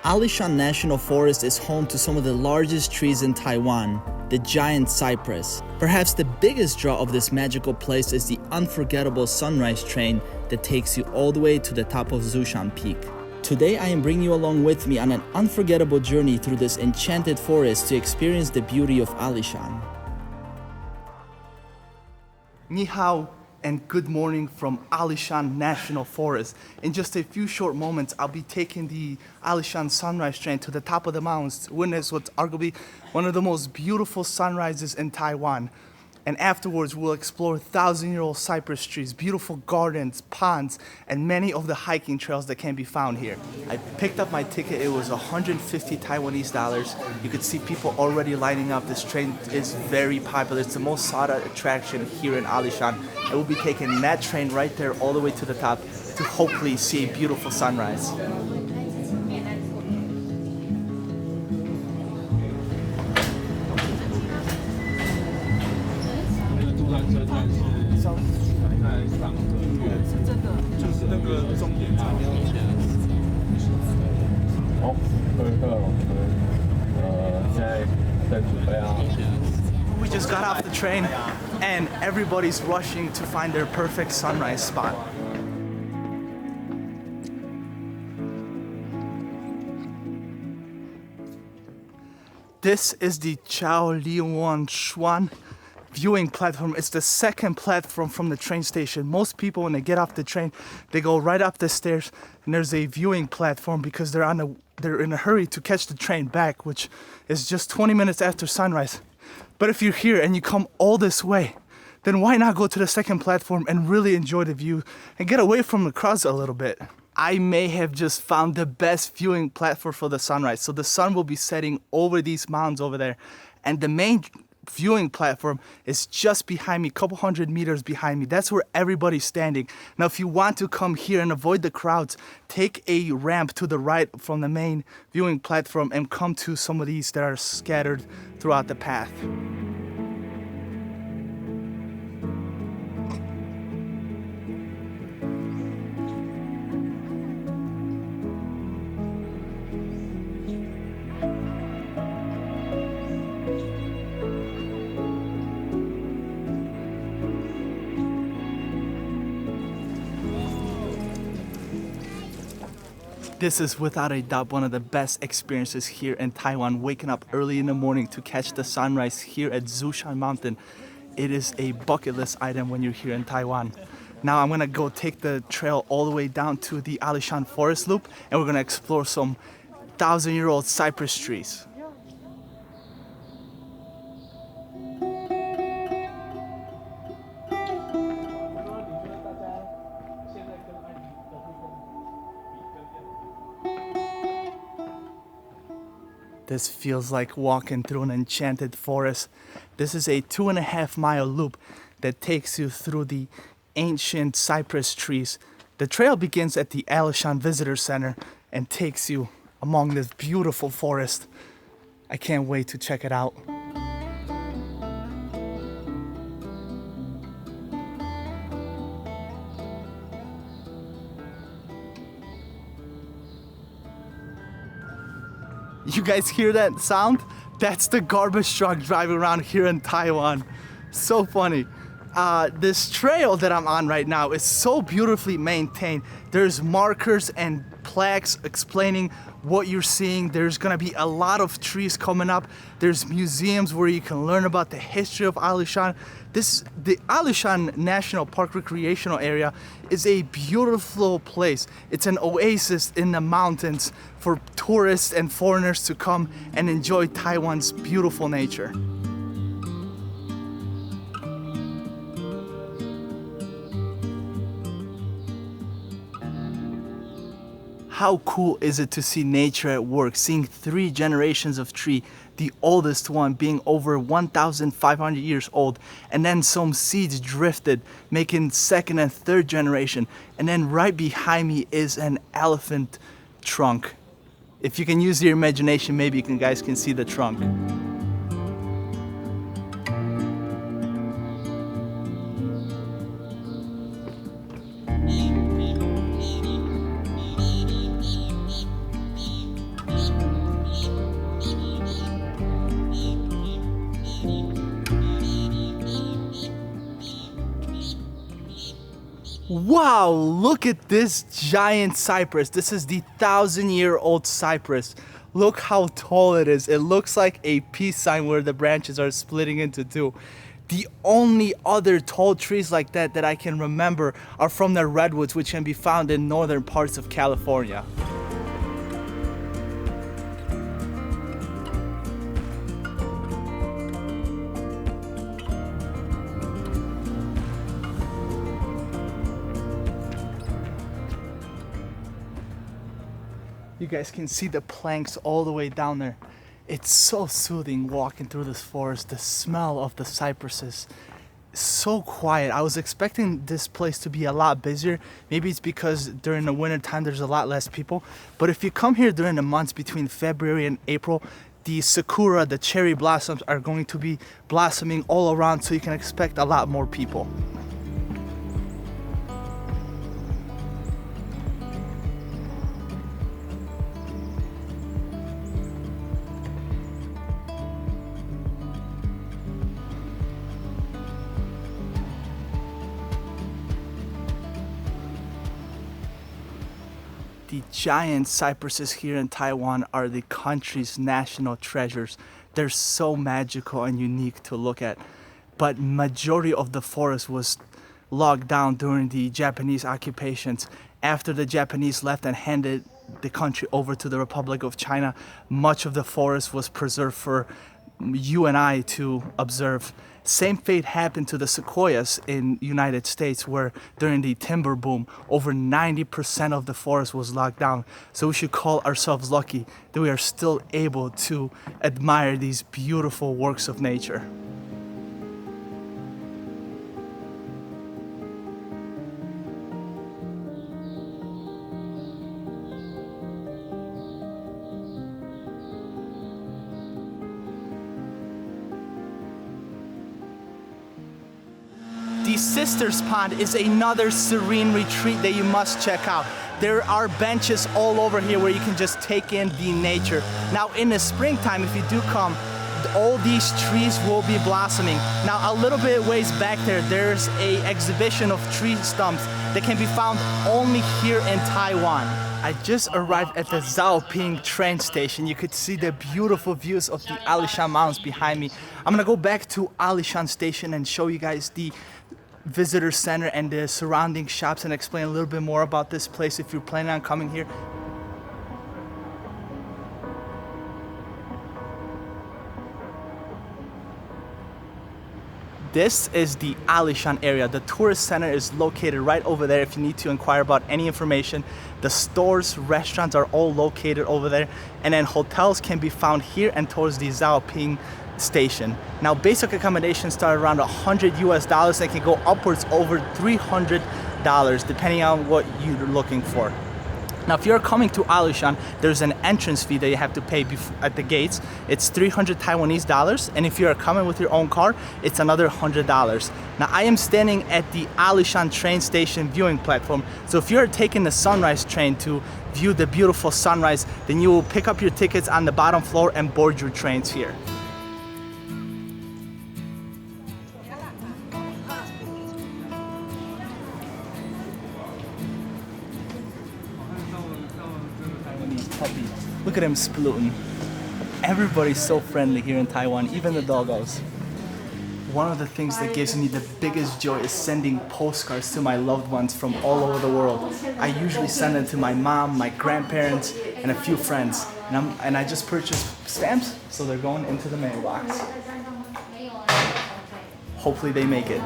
Alishan National Forest is home to some of the largest trees in Taiwan, the giant cypress. Perhaps the biggest draw of this magical place is the unforgettable sunrise train that takes you all the way to the top of Yushan Peak. Today I am bringing you along with me on an unforgettable journey through this enchanted forest to experience the beauty of Alishan. Ni hao and good morning from Alishan National Forest. In just a few short moments, I'll be taking the Alishan Sunrise Train to the top of the mountains to witness what's arguably one of the most beautiful sunrises in Taiwan. And afterwards, we'll explore 1,000-year-old cypress trees, beautiful gardens, ponds, and many of the hiking trails that can be found here. I picked up my ticket. It was 150 Taiwanese dollars. You could see people already lining up. This train is very popular. It's the most sought-out attraction here in Alishan. And we'll be taking that train right there all the way to the top to hopefully see a beautiful sunrise. We just got off the train and everybody's rushing to find their perfect sunrise spot. This is the Shuan viewing platform. It's the second platform from the train station. Most people, when they get off the train, they go right up the stairs and there's a viewing platform because they're in a hurry to catch the train back, which is just 20 minutes after sunrise. But if you're here and you come all this way, then why not go to the second platform and really enjoy the view and get away from the crowds a little bit? I may have just found the best viewing platform for the sunrise. So the sun will be setting over these mountains over there, and the main viewing platform is just behind me, a couple hundred meters behind me. That's where everybody's standing. Now, if you want to come here and avoid the crowds, take a ramp to the right from the main viewing platform and come to some of these that are scattered throughout the path. This is without a doubt one of the best experiences here in Taiwan, waking up early in the morning to catch the sunrise here at Yushan Mountain. It is a bucket list item when you're here in Taiwan. Now I'm gonna go take the trail all the way down to the Alishan Forest Loop, and we're gonna explore some 1,000-year-old cypress trees. This feels like walking through an enchanted forest. This is a 2.5-mile loop that takes you through the ancient cypress trees. The trail begins at the Alishan Visitor Center and takes you among this beautiful forest. I can't wait to check it out. You guys hear that sound? That's the garbage truck driving around here in Taiwan. So funny. This trail that I'm on right now is so beautifully maintained. There's markers and plaques explaining what you're seeing. There's gonna be a lot of trees coming up. There's museums where you can learn about the history of Alishan. The Alishan National Park Recreational area is a beautiful place. It's an oasis in the mountains for tourists and foreigners to come and enjoy Taiwan's beautiful nature. How cool is it to see nature at work, seeing 3 generations of tree, the oldest one being over 1,500 years old, and then some seeds drifted, making 2nd and 3rd generation. And then right behind me is an elephant trunk. If you can use your imagination, maybe you guys can see the trunk. Wow, look at this giant cypress. This is the 1,000-year-old cypress. Look how tall it is. It looks like a peace sign where the branches are splitting into two. The only other tall trees like that I can remember are from the redwoods, which can be found in northern parts of California. You guys can see the planks all the way down there. It's so soothing walking through this forest. The smell of the cypresses, so quiet. I was expecting this place to be a lot busier. Maybe it's because during the winter time there's a lot less people. But if you come here during the months between February and April, the sakura, the cherry blossoms are going to be blossoming all around, so you can expect a lot more people. The giant cypresses here in Taiwan are the country's national treasures. They're so magical and unique to look at. But majority of the forest was logged down during the Japanese occupations. After the Japanese left and handed the country over to the Republic of China, much of the forest was preserved for you and I to observe. Same fate happened to the sequoias in United States, where during the timber boom, over 90% of the forest was locked down. So we should call ourselves lucky that we are still able to admire these beautiful works of nature. The Sisters Pond is another serene retreat that you must check out. There are benches all over here where you can just take in the nature. Now in the springtime, if you do come, all these trees will be blossoming. Now a little bit ways back there, there's a exhibition of tree stumps that can be found only here in Taiwan. I just arrived at the Zhaoping train station. You could see the beautiful views of the Alishan Mountains behind me. I'm gonna go back to Alishan Station and show you guys the visitor center and the surrounding shops and explain a little bit more about this place if you're planning on coming here. This is the Alishan area. The tourist center is located right over there if you need to inquire about any information. The stores, restaurants are all located over there, and then hotels can be found here and towards the Zhaoping station. Now basic accommodations start around $100 and can go upwards over $300 depending on what you're looking for. Now if you're coming to Alishan, there's an entrance fee that you have to pay at the gates. It's 300 Taiwanese dollars, and if you're coming with your own car, it's another $100. Now I am standing at the Alishan train station viewing platform, so if you're taking the Sunrise train to view the beautiful sunrise, then you will pick up your tickets on the bottom floor and board your trains here. Puppy. Look at him splooting. Everybody's so friendly here in Taiwan, even the doggos. One of the things that gives me the biggest joy is sending postcards to my loved ones from all over the world. I usually send them to my mom, my grandparents, and a few friends. And I just purchased stamps, so they're going into the mailbox. Hopefully they make it.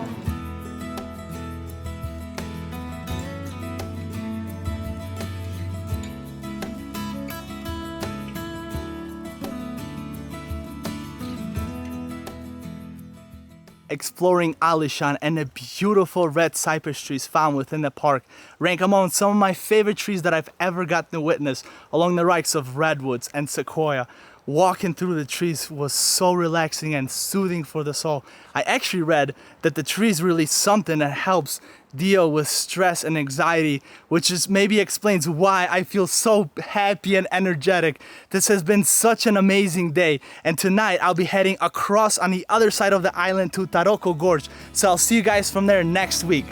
Exploring Alishan and the beautiful red cypress trees found within the park rank among some of my favorite trees that I've ever gotten to witness, along the likes of redwoods and sequoia. Walking through the trees was so relaxing and soothing for the soul. I actually read that the trees release something that helps deal with stress and anxiety, which is maybe explains why I feel so happy and energetic. This has been such an amazing day, and tonight I'll be heading across on the other side of the island to Taroko Gorge. So I'll see you guys from there next week.